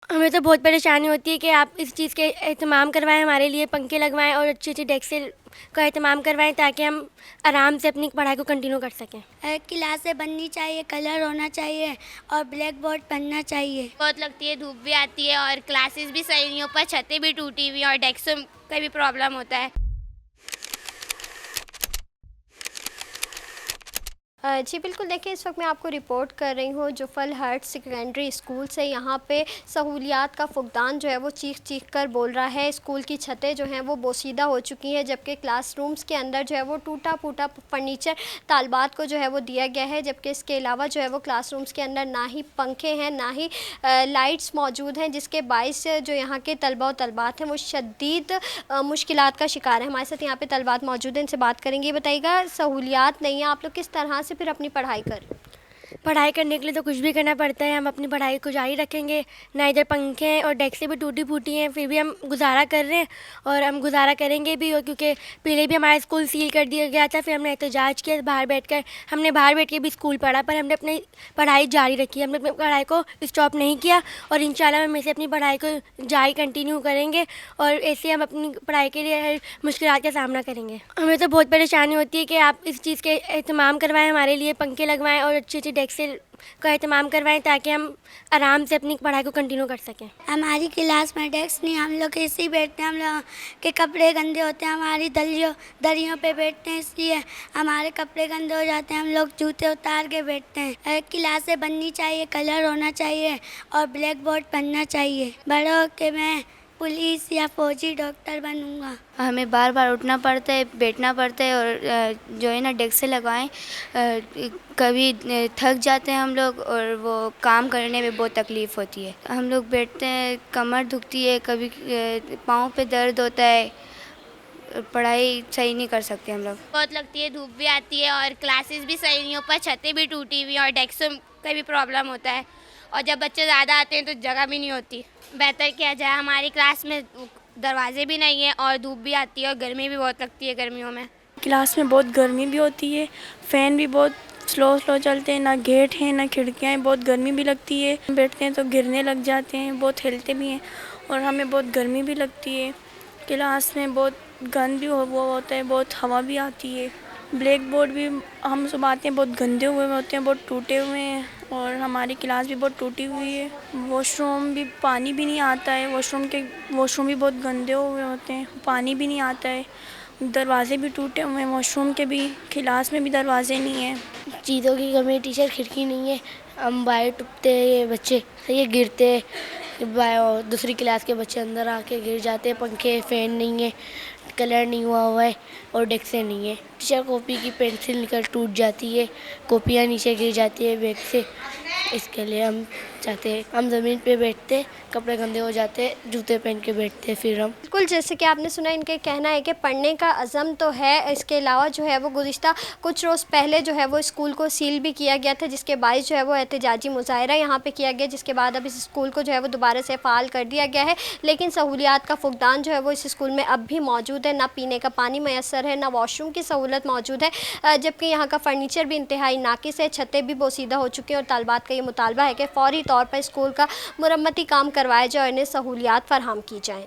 हमें तो बहुत परेशानी होती है कि आप इस चीज़ के एहतमाम करवाएँ, हमारे लिए पंखे लगवाएँ और अच्छी-अच्छी डेस्कें का एहतमाम करवाएँ ताकि हम आराम से अपनी पढ़ाई को कंटिन्यू कर सकें। क्लासें बननी चाहिए, कलर होना चाहिए और ब्लैक बोर्ड बनना चाहिए। बहुत लगती है, धूप भी आती है और क्लासेस भी सही नहीं हो पर छतें भी टूटी हुई हैं और डेस्कों का भी प्रॉब्लम होता है। जी बिल्कुल, देखिए इस वक्त मैं आपको रिपोर्ट कर रही हूँ जुफल हायर सेकेंडरी स्कूल से। यहाँ पे सहूलियात का फुकदान जो है वो चीख कर बोल रहा है। स्कूल की छतें जो हैं वो बोसीदा हो चुकी हैं, जबकि क्लासरूम्स के अंदर जो है वो टूटा फूटा फर्नीचर तालबात को जो है वो दिया गया है। जबकि इसके अलावा जो है वो क्लासरूम्स के अंदर ना ही पंखे हैं, ना ही लाइट्स मौजूद हैं, जिसके बाइस जो यहाँ के तलबा और तलबात हैं वो शदीद मुश्किलात का शिकार है। हमारे साथ यहाँ पे तलबात मौजूद हैं, इनसे बात करेंगे। ये बताइएगा, सहूलियात नहीं है, आप लोग किस तरह से फिर अपनी पढ़ाई करें? पढ़ाई करने के लिए तो कुछ भी करना पड़ता है, हम अपनी पढ़ाई को जारी रखेंगे। ना इधर पंखे हैं और डेस्कें भी टूटी-फूटी हैं, फिर भी हम गुज़ारा कर रहे हैं और हम गुज़ारा करेंगे भी। और क्योंकि पहले भी हमारा स्कूल सील कर दिया गया था, फिर हमने एहतजाज किया बाहर बैठकर। हमने बाहर बैठ के भी स्कूल पढ़ा, पर हमने अपनी पढ़ाई जारी रखी। हमने अपनी पढ़ाई को स्टॉप नहीं किया और इंशाल्लाह हम ऐसे अपनी पढ़ाई को जारी कंटिन्यू करेंगे और ऐसे हम अपनी पढ़ाई के लिए हर मुश्किलात का सामना करेंगे। हमें तो बहुत परेशानी होती है कि आप इस चीज़ के एहतमाम करवाएँ, हमारे लिए पंखे लगवाएँ और अच्छी-अच्छी डेस्कें का एहतमाम करवाएँ ताकि हम आराम से अपनी पढ़ाई को कंटिन्यू कर सकें। हमारी क्लास में डेस्क नहीं, हम लोग ऐसे ही बैठते हैं। हम लोग के कपड़े गंदे होते हैं, हमारी दरियों पे बैठते हैं, इसलिए हमारे कपड़े गंदे हो जाते हैं। हम लोग जूते उतार के बैठते हैं। क्लासें बननी चाहिए, कलर होना चाहिए और ब्लैक बोर्ड बनना चाहिए। बड़े होके मैं पुलिस या फौजी डॉक्टर बनूंगा। हमें बार बार उठना पड़ता है, बैठना पड़ता है और जो है ना डेस्क से लगवाएं। कभी थक जाते हैं हम लोग और वो काम करने में बहुत तकलीफ़ होती है। हम लोग बैठते हैं, कमर दुखती है, कभी पाँव पे दर्द होता है, पढ़ाई सही नहीं कर सकते हम लोग। बहुत लगती है, धूप भी आती है और क्लासेस भी सही नहीं हो पर छतें भी टूटी हुई हैं और डेस्कों का भी प्रॉब्लम होता है और जब बच्चे ज़्यादा आते हैं तो जगह भी नहीं होती। बेहतर किया जाए, हमारी क्लास में दरवाजे भी नहीं हैं और धूप भी आती है और गर्मी भी बहुत लगती है गर्मियों में। क्लास में बहुत गर्मी भी होती है, फ़ैन भी बहुत स्लो चलते हैं, ना गेट हैं ना खिड़कियाँ हैं, बहुत गर्मी भी लगती है। बैठते हैं तो गिरने लग जाते हैं, बहुत हिलते भी हैं और हमें बहुत गर्मी भी लगती है। क्लास में बहुत गंद भी वो होता है, बहुत हवा भी आती है। ब्लैक बोर्ड भी हम सब आते हैं, बहुत गंदे हुए होते हैं, बहुत टूटे हुए हैं और हमारी क्लास भी बहुत टूटी हुई है। वॉशरूम भी पानी भी नहीं आता है, वॉशरूम भी बहुत गंदे हुए होते हैं, पानी भी नहीं आता है। दरवाजे भी टूटे हुए हैं वॉशरूम के भी, क्लास में भी दरवाजे नहीं हैं। चीज़ों की कमी, टीचर खिड़की नहीं है, हम बाहर टूटते हैं, ये बच्चे ये गिरते हैं, दूसरी क्लास के बच्चे अंदर आके गिर जाते हैं। पंखे फ़ैन नहीं है, कलर नहीं हुआ है और डेस्कें नहीं है। टीचर कॉपी की पेंसिल निकल टूट जाती है, कॉपियाँ नीचे गिर जाती है बैग से। इसके लिए हम चाहते हैं, हम ज़मीन पे बैठते, कपड़े गंदे हो जाते, जूते पहन के बैठते फिर हम। बिल्कुल, जैसे कि आपने सुना, इनके कहना है कि पढ़ने का अज़म तो है। इसके अलावा जो है वो गुज़िश्ता कुछ रोज़ पहले जो है वो स्कूल को सील भी किया गया था, जिसके बायस जो है वो एहतजाजी मुज़ाहरा यहाँ पे किया गया, जिसके बाद अब इस स्कूल को जो है वो दोबारा से फ़ाल कर दिया गया है। लेकिन सहूलियात का फुकदान जो है वो इस स्कूल में अब भी मौजूद है। ना पीने का पानी मैसर है, ना वॉशरूम की सहूलत मौजूद है, जबकि यहाँ का फ़र्नीचर भी इंतहाई नाकिस है। छतें भी बोसीदा हो चुकी हैं और तालबात का ये मुतालबा है कि फ़ौरी तौर पर स्कूल का मुरम्मती काम करवाया जाए और इन्हें सहूलियात फ़राहम की जाएँ।